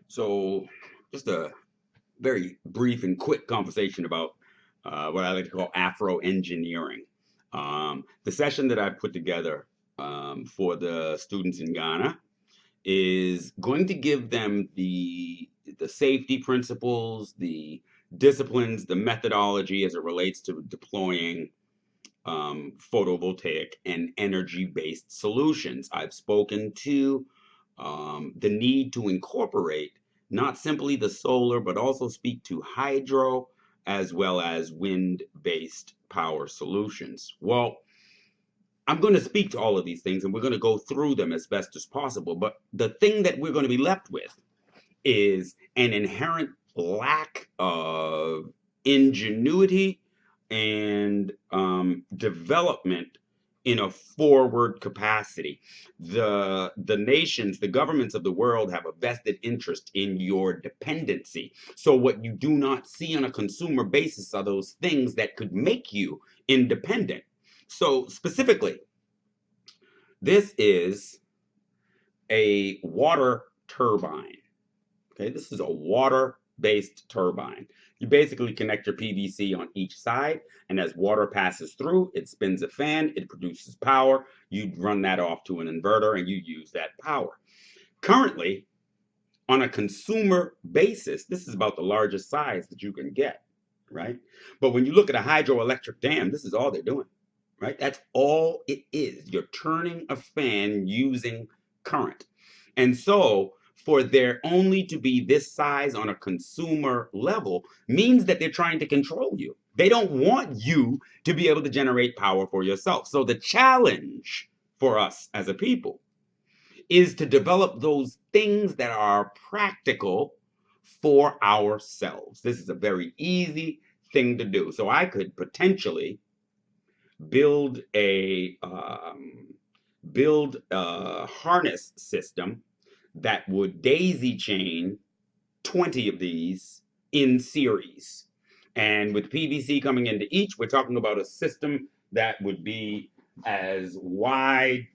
So, just a very brief and quick conversation about what I like to call Afro engineering. The session that I put together for the students in Ghana is going to give them the safety principles, the disciplines, the methodology as it relates to deploying photovoltaic and energy-based solutions. I've spoken to the need to incorporate not simply the solar, but also speak to hydro as well as wind-based power solutions. Well, I'm going to speak to all of these things and we're going to go through them as best as possible. But the thing that we're going to be left with is an inherent lack of ingenuity and development in a forward capacity. The nations, the governments of the world have a vested interest in your dependency. So what you do not see on a consumer basis are those things that could make you independent. So specifically, this is a water turbine. Okay, this is a water-based turbine. You basically connect your PVC on each side, and as water passes through, it spins a fan, it produces power. You run that off to an inverter, and you use that power. Currently, on a consumer basis, this is about the largest size that you can get, right? But when you look at a hydroelectric dam, this is all they're doing, right? That's all it is. You're turning a fan using current. And so for there only to be this size on a consumer level means that they're trying to control you. They don't want you to be able to generate power for yourself. So the challenge for us as a people is to develop those things that are practical for ourselves. This is a very easy thing to do. So I could potentially build a harness system that would daisy chain 20 of these in series. And with PVC coming into each, we're talking about a system that would be as wide,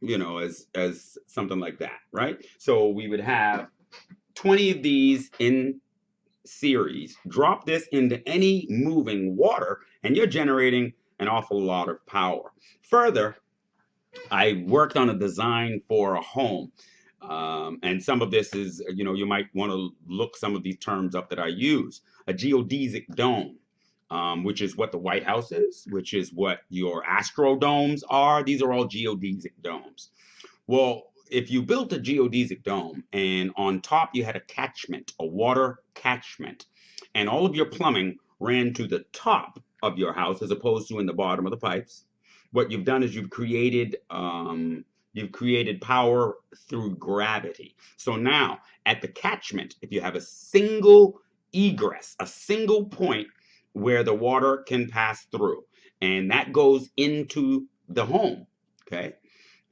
as something like that, right? So we would have 20 of these in series, drop this into any moving water, and you're generating an awful lot of power. Further, I worked on a design for a home. And some of this is, you might want to look some of these terms up that I use. A geodesic dome, which is what the White House is, which is what your astrodomes are. These are all geodesic domes. Well, if you built a geodesic dome and on top you had a catchment, a water catchment, and all of your plumbing ran to the top of your house as opposed to in the bottom of the pipes, what you've done is you've created power through gravity. So now at the catchment, if you have a single egress, a single point where the water can pass through, and that goes into the home, okay?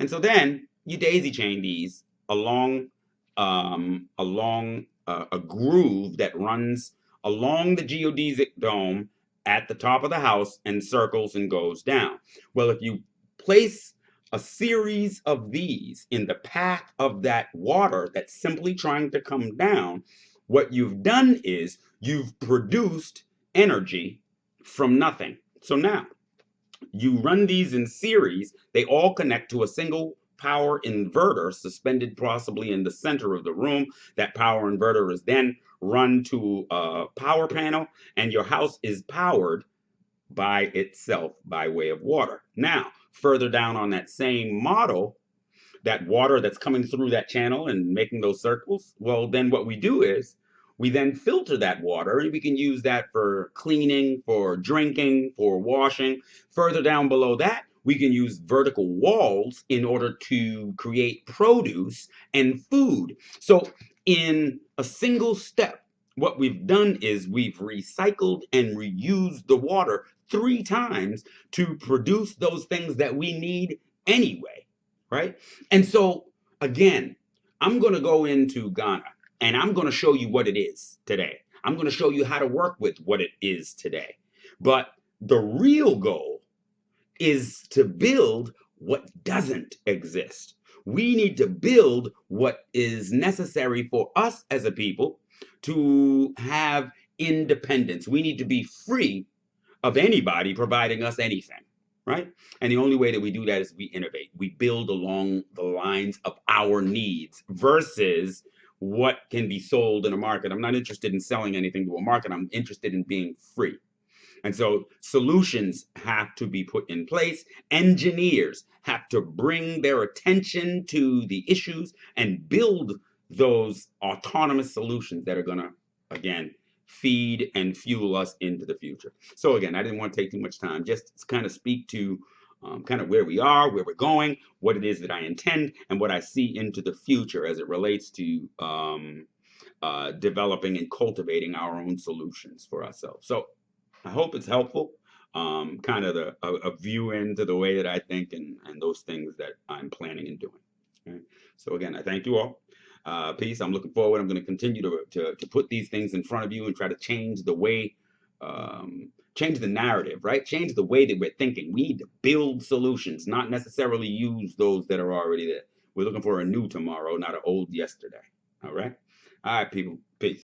And so then you daisy chain these along a groove that runs along the geodesic dome at the top of the house and circles and goes down. Well, if you place a series of these in the path of that water that's simply trying to come down, what you've done is you've produced energy from nothing. So now you run these in series, they all connect to a single power inverter suspended possibly in the center of the room. That power inverter is then run to a power panel, and your house is powered by itself by way of water. Now, further down on that same model, that water that's coming through that channel and making those circles, well, then what we do is we then filter that water and we can use that for cleaning, for drinking, for washing. Further down below that, we can use vertical walls in order to create produce and food. So in a single step, what we've done is we've recycled and reused the water 3 times to produce those things that we need anyway, right? And so, again, I'm going to go into Ghana and I'm going to show you what it is today. I'm going to show you how to work with what it is today. But the real goal is to build what doesn't exist. We need to build what is necessary for us as a people to have independence. We need to be free of anybody providing us anything, right? And the only way that we do that is we innovate. We build along the lines of our needs versus what can be sold in a market. I'm not interested in selling anything to a market. I'm interested in being free. And so solutions have to be put in place. Engineers have to bring their attention to the issues and build those autonomous solutions that are going to, again, feed and fuel us into the future. So, again, I didn't want to take too much time, just to kind of speak to kind of where we are, where we're going, what it is that I intend, and what I see into the future as it relates to developing and cultivating our own solutions for ourselves. So, I hope it's helpful. Kind of a view into the way that I think and those things that I'm planning and doing. Okay? So again, I thank you all. Peace. I'm looking forward. I'm going to continue to put these things in front of you and try to change the way, change the narrative, right? Change the way that we're thinking. We need to build solutions, not necessarily use those that are already there. We're looking for a new tomorrow, not an old yesterday. All right. All right, people. Peace.